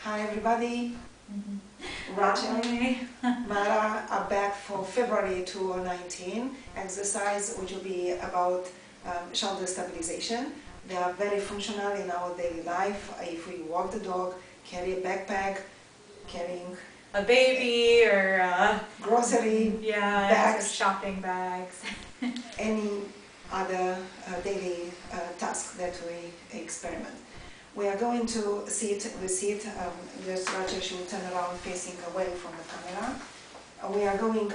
Hi everybody, Rachel, Mara are back for February 2019 exercise, which will be about shoulder stabilization. They are very functional in our daily life. If we walk the dog, carry a backpack, carrying a baby or grocery bags, shopping bags, any other daily task that we experiment. We are going to sit, just Rachel should turn around facing away from the camera.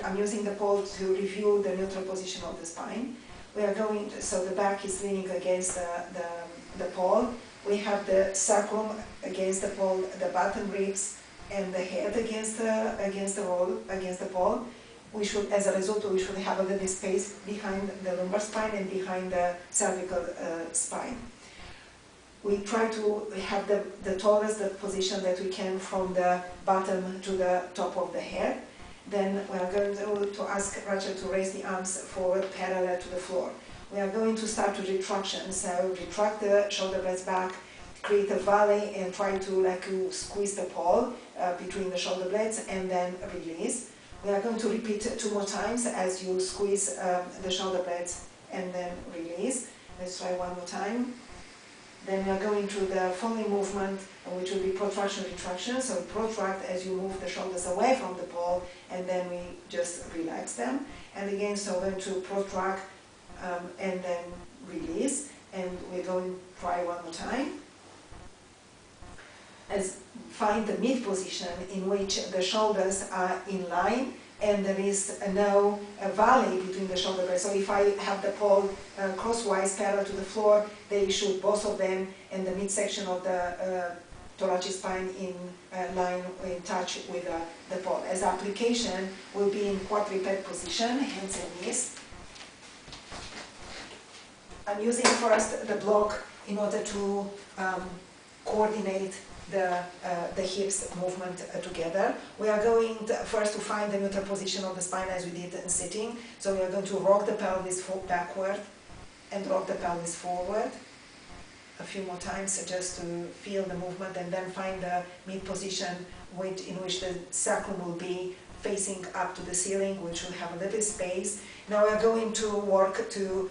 I'm using the pole to review the neutral position of the spine. So the back is leaning against the pole. We have the sacrum against the pole, the bottom ribs, and the head against the pole. As a result, we should have a little space behind the lumbar spine and behind the cervical spine. We try to have the tallest position that we can from the bottom to the top of the head. Then we are going to ask Rachel to raise the arms forward parallel to the floor. We are going to start with retraction. So retract the shoulder blades back, create a valley, and try to squeeze the pole between the shoulder blades and then release. We are going to repeat 2 more times as you squeeze the shoulder blades and then release. Let's try 1 more time. Then we are going to the following movement, which will be protraction, retraction. So protract as you move the shoulders away from the pole, and then we just relax them. And again, so we're going to protract and then release. And we're going to try 1 more time. Find the mid position in which the shoulders are in line and there is no valley between the shoulder blades. So if I have the pole crosswise parallel to the floor, they should, both of them, in the midsection of the thoracic spine in line, in touch with the pole. As application will be in quadruped position, hands and knees. I'm using first the block in order to coordinate the hips movement together. We are going first to find the neutral position of the spine as we did in sitting. So we are going to rock the pelvis backward and rock the pelvis forward a few more times just to feel the movement, and then find the mid position in which the sacrum will be facing up to the ceiling, which will have a little space. Now we are going to work to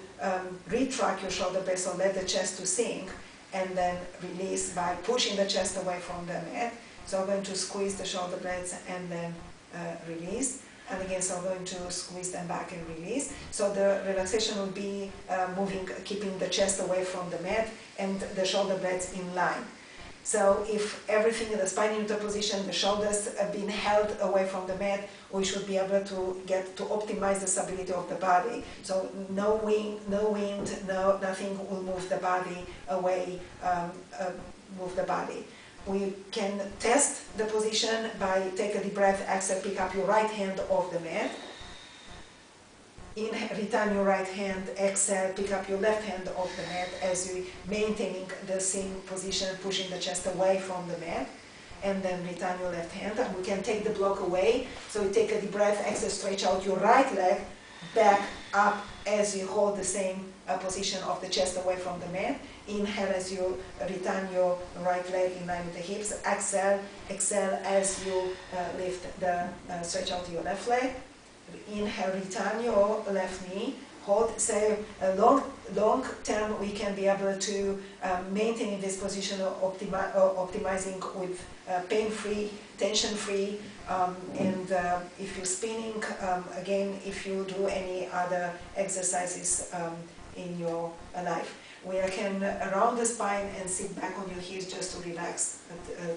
retract your shoulder blades, so let the chest to sink, and then release by pushing the chest away from the mat. So I'm going to squeeze the shoulder blades and then release. And again, so I'm going to squeeze them back and release. So the relaxation will be keeping the chest away from the mat and the shoulder blades in line. So if everything in the spine in neutral position, the shoulders have been held away from the mat, we should be able to optimize the stability of the body. So no wind, nothing will move the body away, move the body. We can test the position by take a deep breath, exhale, pick up your right hand off the mat. Inhale, return your right hand, exhale, pick up your left hand off the mat as you maintaining the same position, pushing the chest away from the mat. And then return your left hand. And we can take the block away. So you take a deep breath, exhale, stretch out your right leg, back up as you hold the same position of the chest away from the mat. Inhale as you return your right leg in line with the hips. Exhale as you stretch out your left leg. Inhale, return your left knee. Hold. So long term, we can be able to maintain this position, optimizing with pain-free, tension-free, and if you're spinning, again, if you do any other exercises in your life. We can round the spine and sit back on your heels just to relax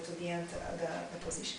to the end of the position.